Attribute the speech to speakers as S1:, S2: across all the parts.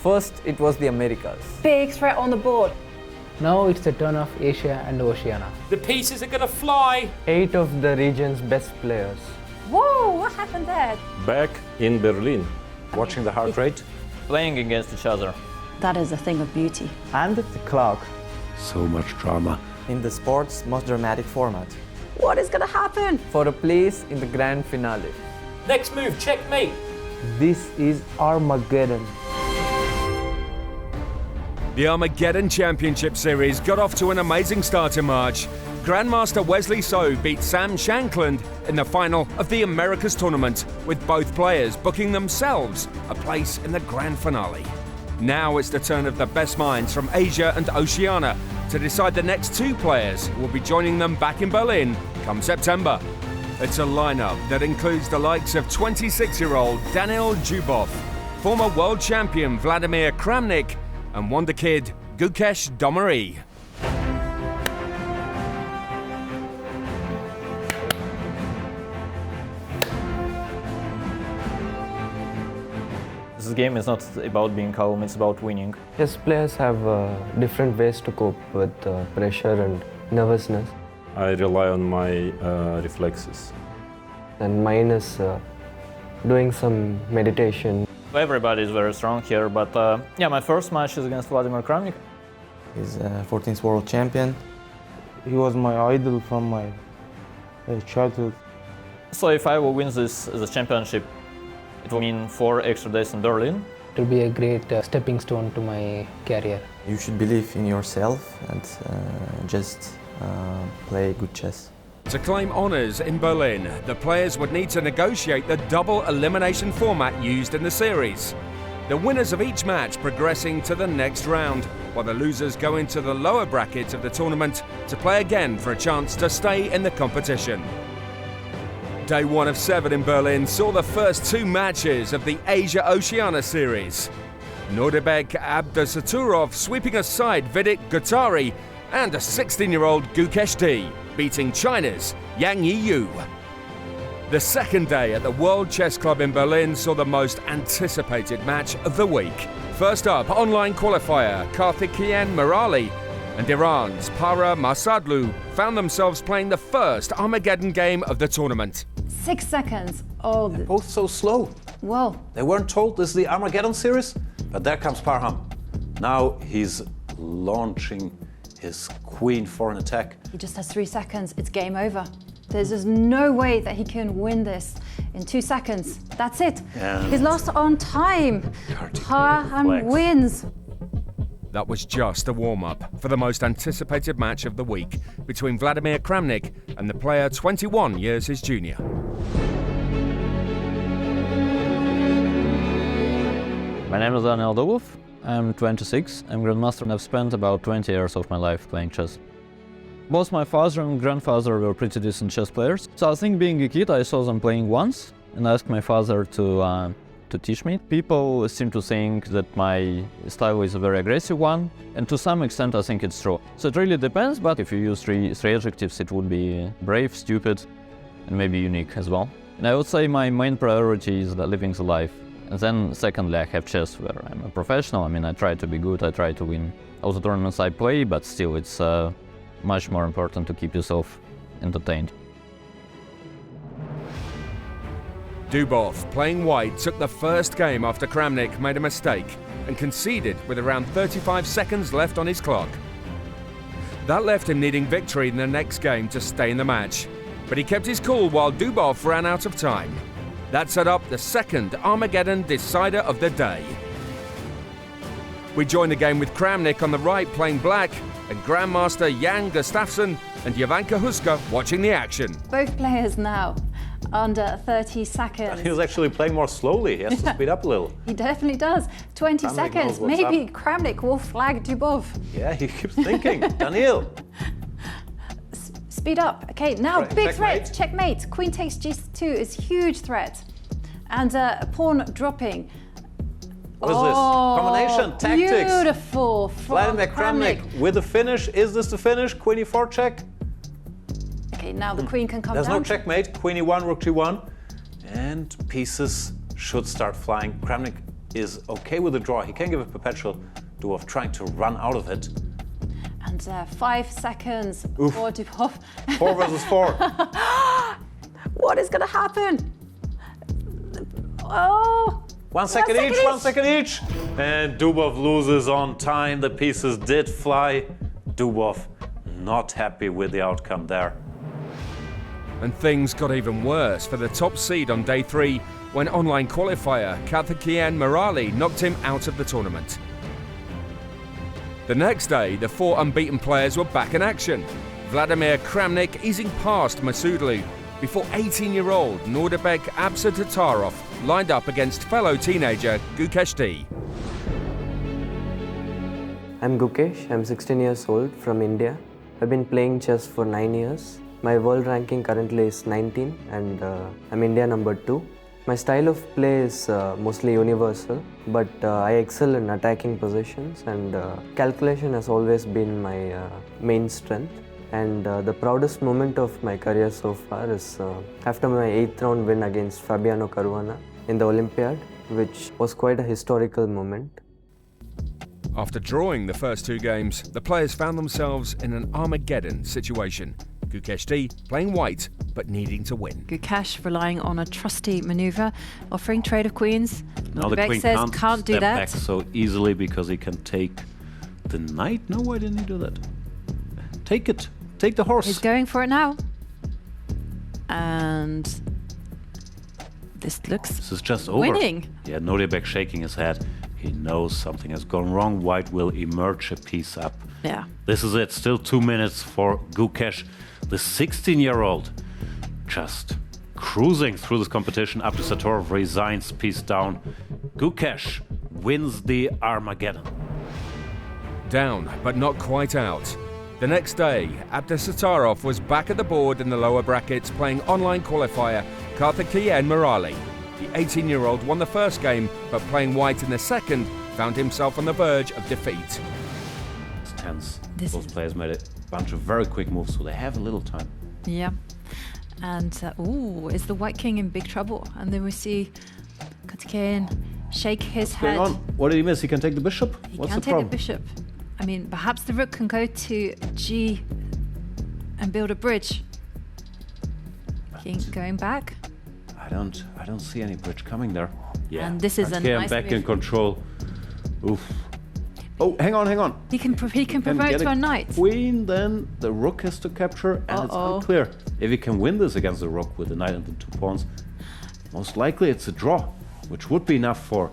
S1: First, it was the Americas.
S2: Big threat on the board.
S3: Now it's the turn of Asia and Oceania.
S4: The pieces are going to fly.
S5: 8 of the region's best players.
S2: Whoa, what happened there?
S6: Back in Berlin, watching the heart rate.
S7: Playing against each other.
S2: That is a thing of beauty.
S5: And the clock.
S6: So much drama.
S1: In the sport's most dramatic format.
S2: What is going to happen?
S1: For a place in the grand finale.
S4: Next move, checkmate.
S5: This is Armageddon.
S8: The Armageddon Championship Series got off to an amazing start in March. Grandmaster Wesley So beat Sam Shankland in the final of the Americas tournament, with both players booking themselves a place in the grand finale. Now it's the turn of the best minds from Asia and Oceania to decide the next 2 players who will be joining them back in Berlin come September. It's a lineup that includes the likes of 26-year-old Daniil Dubov, former world champion Vladimir Kramnik, and wonder kid Gukesh D.
S7: This game is not about being calm, it's about winning.
S5: Yes, players have different ways to cope with pressure and nervousness.
S6: I rely on my reflexes.
S5: And mine is doing some meditation.
S7: Everybody is very strong here, but yeah, my first match is against Vladimir Kramnik.
S1: He's 14th world champion.
S5: He was my idol from my childhood.
S7: So if I will win this championship, it will mean 4 extra days in Berlin.
S3: It will be a great stepping stone to my career.
S1: You should believe in yourself and just play good chess.
S8: To claim honours in Berlin, the players would need to negotiate the double elimination format used in the series. The winners of each match progressing to the next round, while the losers go into the lower bracket of the tournament to play again for a chance to stay in the competition. Day 1 of 7 in Berlin saw the first 2 matches of the Asia Oceania series. Nodirbek Abdusattorov sweeping aside Vidit Gujrathi and a 16-year-old Gukesh D beating China's Yangyi Yu. The second day at the World Chess Club in Berlin saw the most anticipated match of the week. First up, online qualifier Karthikeyan Murali and Iran's Parham Maghsoodloo found themselves playing the first Armageddon game of the tournament.
S2: 6 seconds. Oh,
S9: Both so slow.
S2: whoa.
S9: They weren't told this is the Armageddon series, but there comes Parham. Now he's launching his queen for an attack.
S2: He just has 3 seconds. It's game over. There's just no way that he can win this in 2 seconds. That's it.
S9: And
S2: He's lost on time. Parham
S9: flex.
S2: wins.
S8: That was just a warm-up for the most anticipated match of the week between Vladimir Kramnik and the player 21 years his junior.
S7: My name is Daniil Dubov. I'm 26. I'm Grandmaster and I've spent about 20 years of my life playing chess. Both my father and grandfather were pretty decent chess players. So I think being a kid I saw them playing once and asked my father to teach me. People seem to think that my style is a very aggressive one, and to some extent I think it's true. So it really depends, but if you use three adjectives it would be brave, stupid, and maybe unique as well. And I would say my main priority is living the life. And then secondly I have chess, where I'm a professional. I mean, I try to be good, I try to win all the tournaments I play, but still it's much more important to keep yourself entertained.
S8: Dubov, playing white, took the first game after Kramnik made a mistake and conceded with around 35 seconds left on his clock. That left him needing victory in the next game to stay in the match, but he kept his cool while Dubov ran out of time. That set up the second Armageddon decider of the day. We join the game with Kramnik on the right playing black, and Grandmaster Jan Gustafsson and Jovanka Huska watching the action.
S2: Both players now under 30 seconds.
S9: He was actually playing more slowly. He has to speed up a little.
S2: He definitely does. 20
S9: Kramnik
S2: seconds.
S9: knows what's
S2: Maybe
S9: up.
S2: Kramnik will flag Dubov.
S9: Yeah, he keeps thinking. Daniil.
S2: Speed up. Okay, now
S9: Checkmate.
S2: big threat. Checkmate. Queen takes g2 is huge threat. And a pawn dropping.
S9: What is this? Combination, tactics.
S2: Beautiful from
S9: Vladimir Kramnik with the finish. Is this the finish? Queen e4 check.
S2: Okay, now the queen can come
S9: There's
S2: down.
S9: no checkmate. Queen e1, rook g1. And pieces should start flying. Kramnik is okay with the draw. He can give a perpetual. Dubov trying to run out of it.
S2: And 5 seconds
S9: Oof.
S2: for Dubov.
S9: 4 versus 4.
S2: What is going to happen? Oh!
S9: 1 second each, 1 second each. And Dubov loses on time. The pieces did fly. Dubov not happy with the outcome there.
S8: And things got even worse for the top seed on day 3 when online qualifier Karthikeyan Murali knocked him out of the tournament. The next day, the 4 unbeaten players were back in action. Vladimir Kramnik easing past Maghsoodloo before 18-year-old Nodirbek Abdusattorov lined up against fellow teenager Gukesh D.
S5: I'm Gukesh, I'm 16 years old from India. I've been playing chess for 9 years. My world ranking currently is 19 and I'm India number 2. My style of play is mostly universal, but I excel in attacking positions and calculation has always been my main strength. And the proudest moment of my career so far is after my 8th round win against Fabiano Caruana in the Olympiad, which was quite a historical moment.
S8: After drawing the first 2 games, the players found themselves in an Armageddon situation. Gukesh D playing white, but needing to win.
S2: Gukesh relying on a trusty manoeuvre, offering trade of queens.
S9: Now the queen
S2: says can't do
S9: step
S2: that.
S9: back so easily because he can take the knight. No, why didn't he do that? Take it. Take the horse.
S2: He's going for it now. And this looks
S9: This is just over.
S2: winning.
S9: Yeah, Nodirbek shaking his head. He knows something has gone wrong. White will emerge a piece up.
S2: Yeah.
S9: This is it. Still 2 minutes for Gukesh. The 16-year-old just cruising through this competition. Abdusattorov resigns, piece down. Gukesh wins the Armageddon.
S8: Down, but not quite out. The next day, Abdusattorov was back at the board in the lower brackets playing online qualifier Karthikeyan Murali. The 18-year-old won the first game, but playing white in the second found himself on the verge of defeat.
S9: It's tense. Both players made a bunch of very quick moves, so they have a little time.
S2: Yeah. And, is the White King in big trouble? And then we see Karthikeyan shake his head.
S9: What's going on? What did he miss? He can take the bishop?
S2: He
S9: What's
S2: can
S9: the
S2: take
S9: problem?
S2: the bishop. I mean, perhaps the rook can go to G and build a bridge. King going back.
S9: I don't see any bridge coming there. Yeah.
S2: And this is a
S9: Karthikeyan
S2: nice
S9: back
S2: move.
S9: in control. Oof. Oh, hang on.
S2: He can promote
S9: get
S2: to a knight.
S9: Queen, then the rook has to capture, and it's unclear if he can win this against the rook with the knight and the 2 pawns. Most likely it's a draw, which would be enough for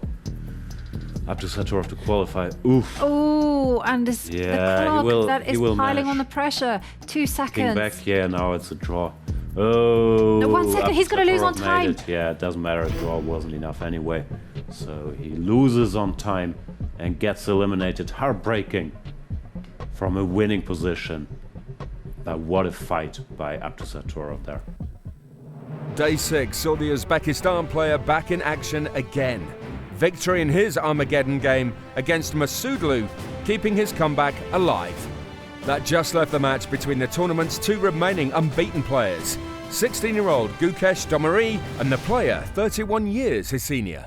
S9: Abdusattorov to qualify. Oof.
S2: Oh, and this,
S9: Yeah,
S2: the clock
S9: he will-
S2: that
S9: he
S2: is
S9: will
S2: piling
S9: manage.
S2: on the pressure. 2
S9: King
S2: seconds.
S9: back, yeah, now it's a draw. Oh,
S2: No, 1 second, he's gonna lose on
S9: Abdusattorov made
S2: time.
S9: it. Yeah, it doesn't matter, a draw wasn't enough anyway. So he loses on time and gets eliminated. Heartbreaking from a winning position. But what a fight by Abdusattorov there.
S8: Day 6 saw the Uzbekistan player back in action again. Victory in his Armageddon game against Maghsoodloo, keeping his comeback alive. That just left the match between the tournament's 2 remaining unbeaten players, 16-year-old Gukesh D and the player 31 years his senior.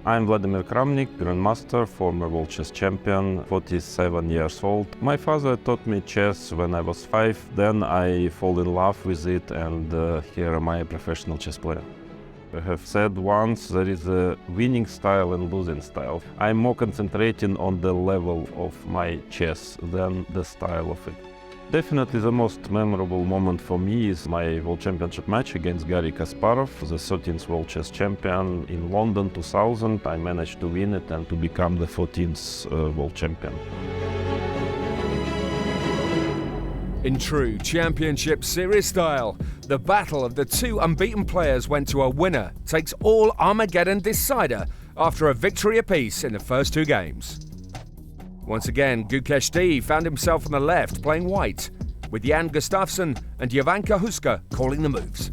S6: I'm Vladimir Kramnik, Grandmaster, former world chess champion, 47 years old. My father taught me chess when I was 5, then I fall in love with it, and here am I, a professional chess player. I have said once there is a winning style and losing style. I'm more concentrating on the level of my chess than the style of it. Definitely the most memorable moment for me is my World Championship match against Garry Kasparov, the 13th World Chess Champion in London 2000. I managed to win it and to become the 14th World Champion.
S8: In true Championship Series style, the battle of the 2 unbeaten players went to a winner-takes-all Armageddon decider after a victory apiece in the first 2 games. Once again, Gukesh D found himself on the left playing white, with Jan Gustafsson and Jovanka Huska calling the moves.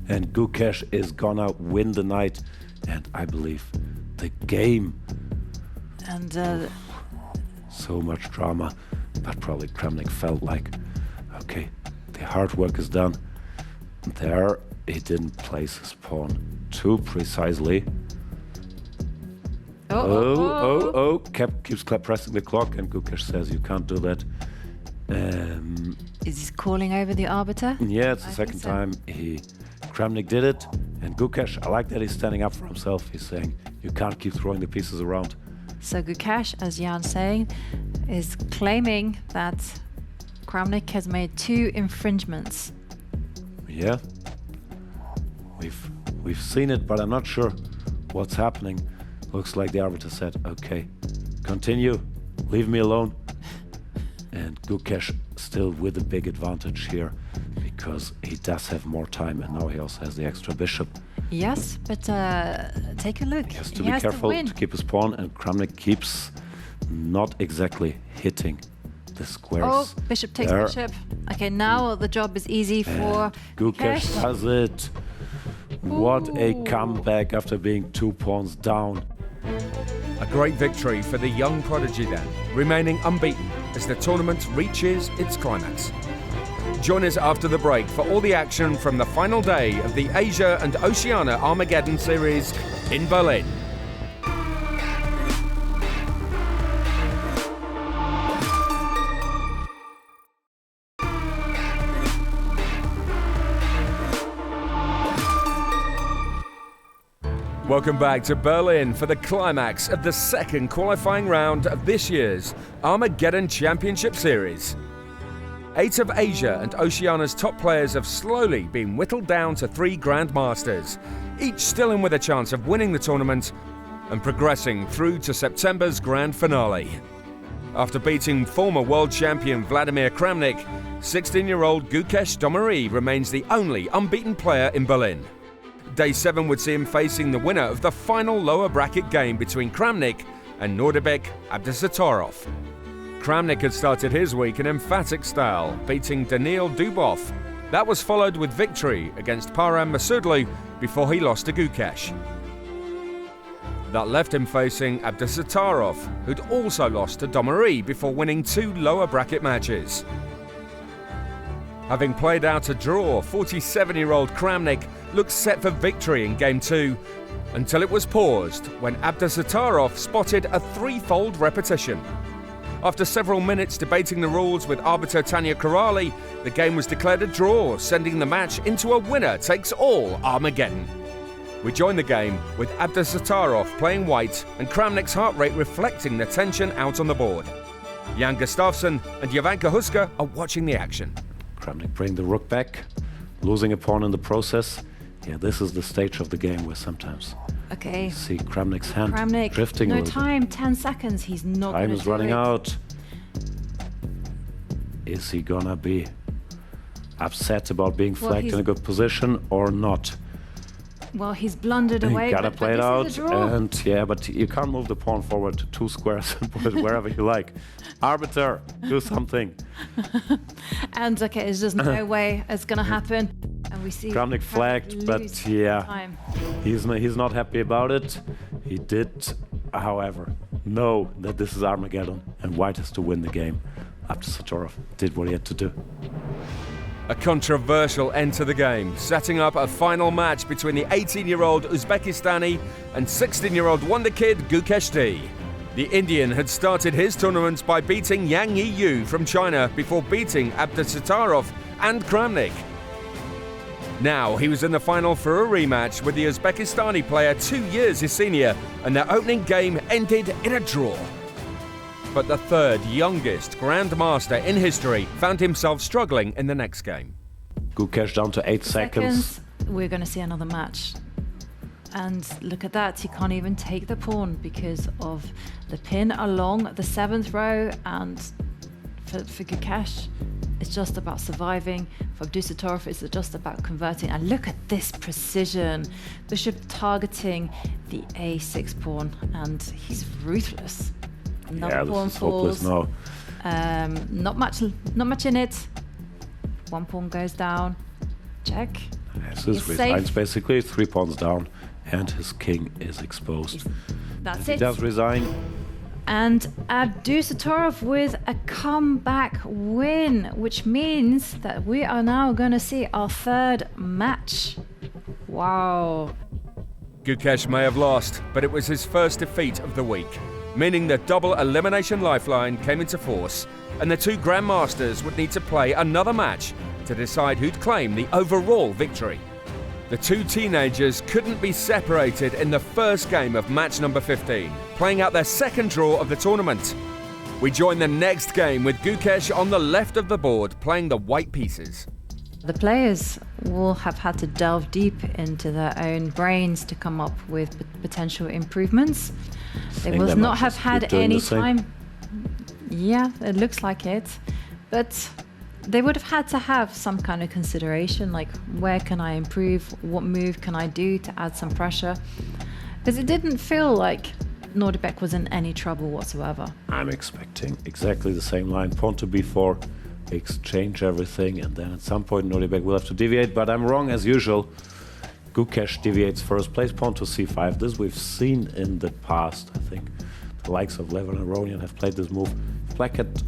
S9: And Gukesh is gonna win the night, and I believe the game.
S2: And
S9: So much drama, but probably Kramnik felt like, okay, the hard work is done. There he didn't place his pawn too precisely. Keeps pressing the clock, and Gukesh says you can't do that.
S2: Is he calling over the arbiter?
S9: Yeah, it's the
S2: I
S9: second
S2: think so.
S9: time Kramnik did it, and Gukesh, I like that he's standing up for himself. He's saying you can't keep throwing the pieces around.
S2: So Gukesh, as Jan's saying, is claiming that Kramnik has made 2 infringements.
S9: Yeah, we've seen it, but I'm not sure what's happening. Looks like the arbiter said, okay, continue, leave me alone. And Gukesh still with a big advantage here, because he does have more time, and now he also has the extra bishop.
S2: Yes, but take a look.
S9: He has to be careful to keep his pawn, and Kramnik keeps not exactly hitting the squares.
S2: Oh, bishop takes
S9: there.
S2: bishop. Okay, now the job is easy for
S9: Gukesh does it. What a comeback after being 2 pawns down.
S8: A great victory for the young prodigy then, remaining unbeaten as the tournament reaches its climax. Join us after the break for all the action from the final day of the Asia and Oceania Armageddon Series in Berlin. Welcome back to Berlin for the climax of the second qualifying round of this year's Armageddon Championship Series. 8 of Asia and Oceania's top players have slowly been whittled down to 3 Grandmasters, each still in with a chance of winning the tournament and progressing through to September's grand finale. After beating former world champion Vladimir Kramnik, 16-year-old Gukesh D remains the only unbeaten player in Berlin. Day 7 would see him facing the winner of the final lower bracket game between Kramnik and Nodirbek Abdusattorov. Kramnik had started his week in emphatic style, beating Daniil Dubov. That was followed with victory against Parham Maghsoodloo before he lost to Gukesh. That left him facing Abdusattorov, who'd also lost to D before winning 2 lower bracket matches. Having played out a draw, 47-year-old Kramnik looked set for victory in Game 2, until it was paused when Abdusattorov spotted a 3-fold repetition. After several minutes debating the rules with arbiter Tanya Karali, the game was declared a draw, sending the match into a winner-takes-all Armageddon. We join the game with Abdusattorov playing white and Kramnik's heart rate reflecting the tension out on the board. Jan Gustafsson and Jovanka Huska are watching the action.
S9: Kramnik bring the rook back, losing a pawn in the process. Yeah, this is the stage of the game where sometimes
S2: Okay.
S9: you see Kramnik's hand
S2: Kramnik,
S9: drifting a
S2: no
S9: little
S2: time, 10 seconds. He's not
S9: bit. Time
S2: gonna
S9: is
S2: do
S9: running
S2: it.
S9: out. Is he gonna be upset about being
S2: Well,
S9: flagged in a good position or not?
S2: Well, he's blundered
S9: You
S2: away.
S9: gotta
S2: but
S9: play it
S2: this
S9: out,
S2: is a draw.
S9: and yeah, but you can't move the pawn forward to 2 squares and put it wherever you like. Arbiter, do something.
S2: And okay, there's just no way it's gonna happen. And we see
S9: Kramnik flagged, but
S2: lose
S9: yeah,
S2: time.
S9: he's not happy about it. He did, however, know that this is Armageddon and white has to win the game. Abdusattorov did what he had to do.
S8: A controversial end to the game, setting up a final match between the 18-year-old Uzbekistani and 16-year-old wonder kid Gukesh D. The Indian had started his tournament by beating Yangyi Yu from China before beating Abdusattorov and Kramnik. Now he was in the final for a rematch with the Uzbekistani player 2 years his senior, and their opening game ended in a draw. But the third youngest Grandmaster in history found himself struggling in the next game.
S9: Gukesh down to 8 seconds.
S2: We're going to see another match. And look at that, he can't even take the pawn because of the pin along the 7th row. And for Gukesh, it's just about surviving. For Abdusattorov, it's just about converting. And look at this precision. Bishop targeting the A6 pawn, and he's ruthless. Another
S9: Yeah,
S2: pawn
S9: this is hopeless
S2: falls.
S9: now.
S2: Not much in it. 1 pawn goes down. Check.
S9: This
S2: He's
S9: is resigns
S2: safe.
S9: basically, 3 pawns down, and his king is exposed.
S2: That's
S9: He
S2: it.
S9: does resign.
S2: And Abdusattorov with a comeback win, which means that we are now going to see our third match. Wow.
S8: Gukesh may have lost, but it was his first defeat of the week, meaning the double elimination lifeline came into force, and the two Grandmasters would need to play another match to decide who'd claim the overall victory. The two teenagers couldn't be separated in the first game of match number 15, playing out their second draw of the tournament. We join the next game with Gukesh on the left of the board, playing the white pieces.
S2: The players will have had to delve deep into their own brains to come up with potential improvements. They will not have had any time. Yeah, it looks like it. But they would have had to have some kind of consideration, like where can I improve? What move can I do to add some pressure? Because it didn't feel like Nodirbek was in any trouble whatsoever.
S9: I'm expecting exactly the same line. Pawn to b4, exchange everything, and then at some point Nodirbek will have to deviate, but I'm wrong as usual. Gukesh deviates first, plays pawn to c5. This we've seen in the past. I think the likes of Levin and Ronian have played this move. Black had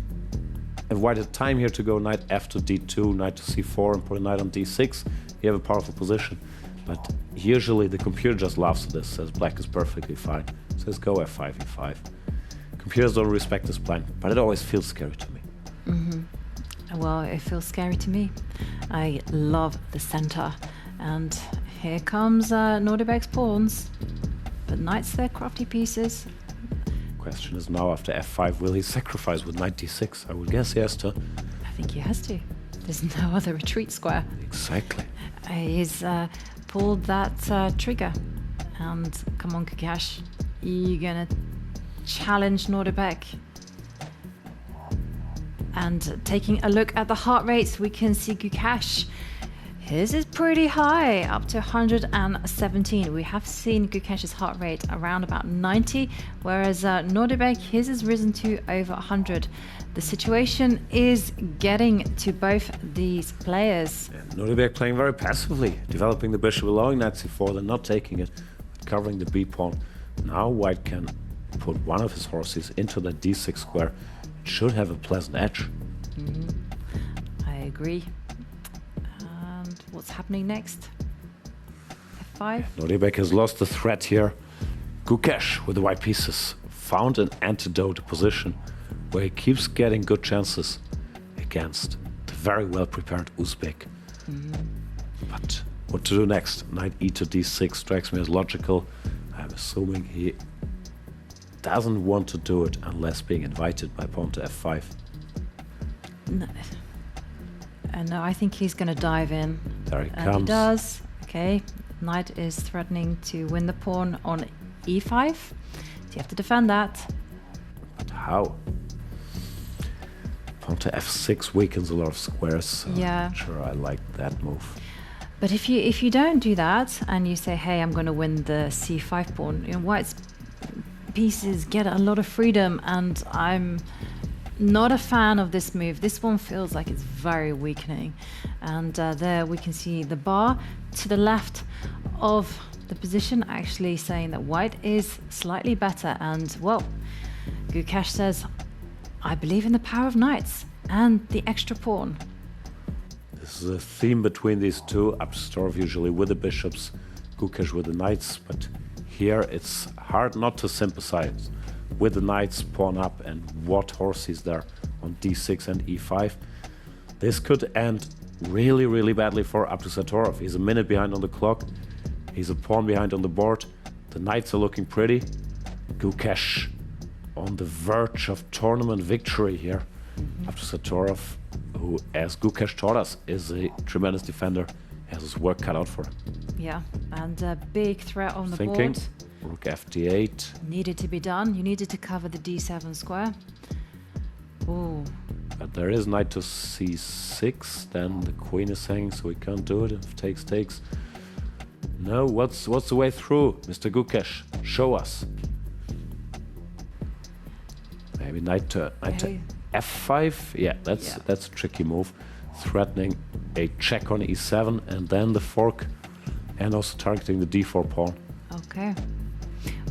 S9: white had time here to go knight f to d2, knight to c4, and put a knight on d6. You have a powerful position, but usually the computer just laughs at this, says black is perfectly fine, says go f5, e5. Computers don't respect this plan, but it always feels scary to me.
S2: Well, it feels scary to me. I love the center, and here comes Nordirbek's pawns, but knights, they're crafty pieces.
S9: Question is now, after f5, will he sacrifice with knight d6? I would guess he has to.
S2: I think he has to. There's no other retreat square.
S9: Exactly.
S2: He's pulled that trigger. And come on, Gukesh, you're gonna challenge Nodirbek. And taking a look at the heart rates, we can see Gukesh. His is pretty high, up to 117. We have seen Gukesh's heart rate around about 90, whereas Nodirbek, his has risen to over 100. The situation is getting to both these players.
S9: And Nodirbek playing very passively, developing the bishop, allowing knight c4, then not taking it, but covering the b-pawn. Now white can put one of his horses into the d6 square. It should have a pleasant edge.
S2: I agree. What's happening next? f5?
S9: Nodirbek has lost the threat here. Gukesh, with the white pieces, found an antidote position where he keeps getting good chances against the very well-prepared Uzbek. But what to do next? Knight e to d6 strikes me as logical. I'm assuming he doesn't want to do it unless being invited by pawn to f5.
S2: No. No, I think he's going to dive in.
S9: There he
S2: and
S9: comes.
S2: He does. Okay, knight is threatening to win the pawn on e5. So you have to defend that.
S9: But how? Pawn to f6 weakens a lot of squares. So
S2: Yeah.
S9: I'm not sure I like that move.
S2: But if you don't do that and you say, hey, I'm going to win the c5 pawn, you know, white's pieces get a lot of freedom, and I'm not a fan of this move. This one feels like it's very weakening. And there we can see the bar to the left of the position actually saying that white is slightly better. And well, Gukesh says, I believe in the power of knights and the extra pawn.
S9: This is a theme between these two. Abdusattorov usually with the bishops, Gukesh with the knights, but here it's hard not to sympathize with the knights, pawn up, and what horse is there on d6 and e5. This could end really, really badly for Abdusattorov. He's a minute behind on the clock. He's a pawn behind on the board. The knights are looking pretty. Gukesh on the verge of tournament victory here. Abdusattorov, who, as Gukesh taught us, is a tremendous defender, has his work cut out for him.
S2: Yeah, and a big threat on the
S9: Thinking.
S2: board.
S9: Rook f d8.
S2: Needed to be done. You needed to cover the d7 square. Ooh.
S9: But there is knight to c6, then the queen is hanging, so we can't do it. If takes, takes. No, what's the way through, Mr. Gukesh? Show us. Maybe knight to f5. Yeah, that's a tricky move. Threatening a check on e7, and then the fork, and also targeting the d4 pawn.
S2: Okay.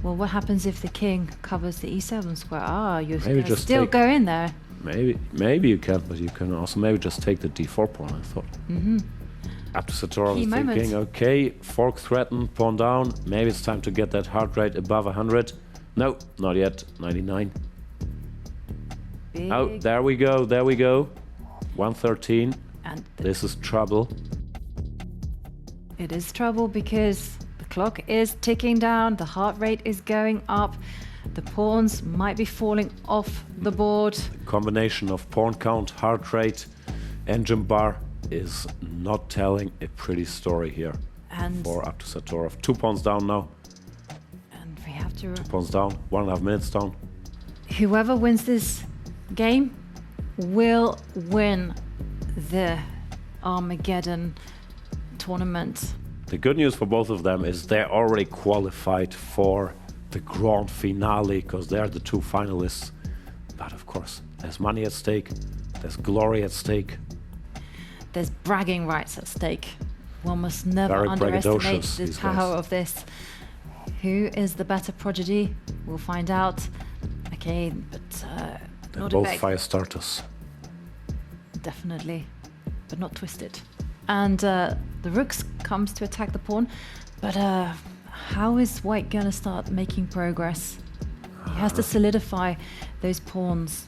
S2: Well, what happens if the king covers the e7 square? Ah, you're
S9: Maybe
S2: gonna
S9: just
S2: still
S9: take-
S2: go in there.
S9: Maybe you can, but you can also maybe just take the d4 pawn, I thought. Abdusattorov
S2: Key
S9: is
S2: moment.
S9: thinking, okay, fork threatened, pawn down. Maybe it's time to get that heart rate above 100. No, not yet. 99.
S2: Big.
S9: Oh, there we go, there we go. 113.
S2: And
S9: This is trouble.
S2: it is trouble because the clock is ticking down, the heart rate is going up, the pawns might be falling off the board.
S9: Combination of pawn count, heart rate, engine bar is not telling a pretty story here
S2: And,
S9: for Abdusattorov. 2 pawns down now.
S2: and we have to.
S9: Pawns down. 1.5 minutes down.
S2: Whoever wins this game will win the Armageddon tournament.
S9: The good news for both of them is they're already qualified for the grand finale because they're the 2 finalists. But of course, there's money at stake, there's glory at stake.
S2: There's bragging rights at stake. One must never
S9: Very
S2: underestimate
S9: braggadocious,
S2: the
S9: these
S2: power
S9: guys.
S2: of this. Who is the better prodigy? We'll find out. Okay, but
S9: They're both
S2: Nodirbek,
S9: fire starters.
S2: definitely, but not twisted. And the rooks comes to attack the pawn, but how is White gonna start making progress? He has to solidify those pawns.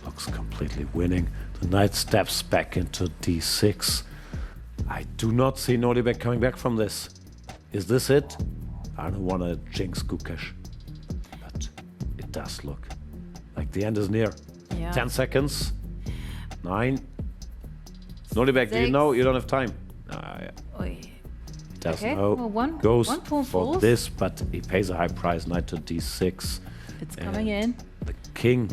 S9: Looks completely winning. The knight steps back into d6. I do not see Nodirbek coming back from this. Is this it? I don't want to jinx Gukesh, but it does look like the end is near.
S2: Yeah.
S9: 10 seconds. 9. Nodirbek, do you
S2: 6.
S9: know? You don't have time.
S2: Oi.
S9: Does
S2: Okay,
S9: know.
S2: well, one
S9: Goes
S2: pawn
S9: for
S2: falls.
S9: this, but he pays a high price. Knight to d6.
S2: It's coming in.
S9: The king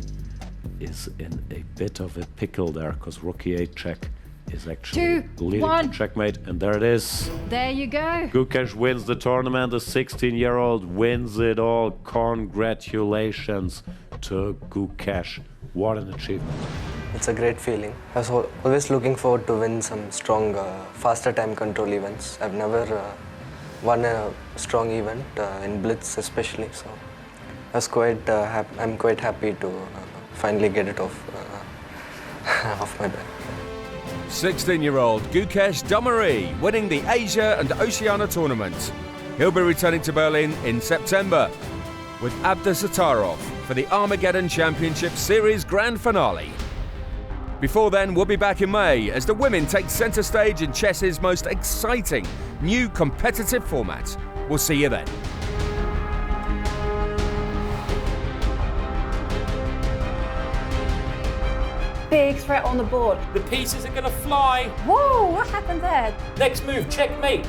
S9: is in a bit of a pickle there because rook e8 check is actually
S2: 2,
S9: leading
S2: 1.
S9: to checkmate, and there it is.
S2: There you go.
S9: Gukesh wins the tournament. The 16-year-old wins it all. Congratulations to Gukesh. What an achievement.
S5: It's a great feeling. I was always looking forward to win some strong, faster time control events. I've never won a strong event in Blitz especially, so I was I'm quite happy to finally get it off my back.
S8: 16-year-old Gukesh D winning the Asia and Oceania tournament. He'll be returning to Berlin in September with Abdusattorov for the Armageddon Championship Series Grand Finale. Before then, we'll be back in May as the women take centre stage in chess's most exciting new competitive format. We'll see you then.
S2: Big threat on the board.
S4: The pieces are going to fly.
S2: Whoa, what happened there?
S4: Next move, checkmate.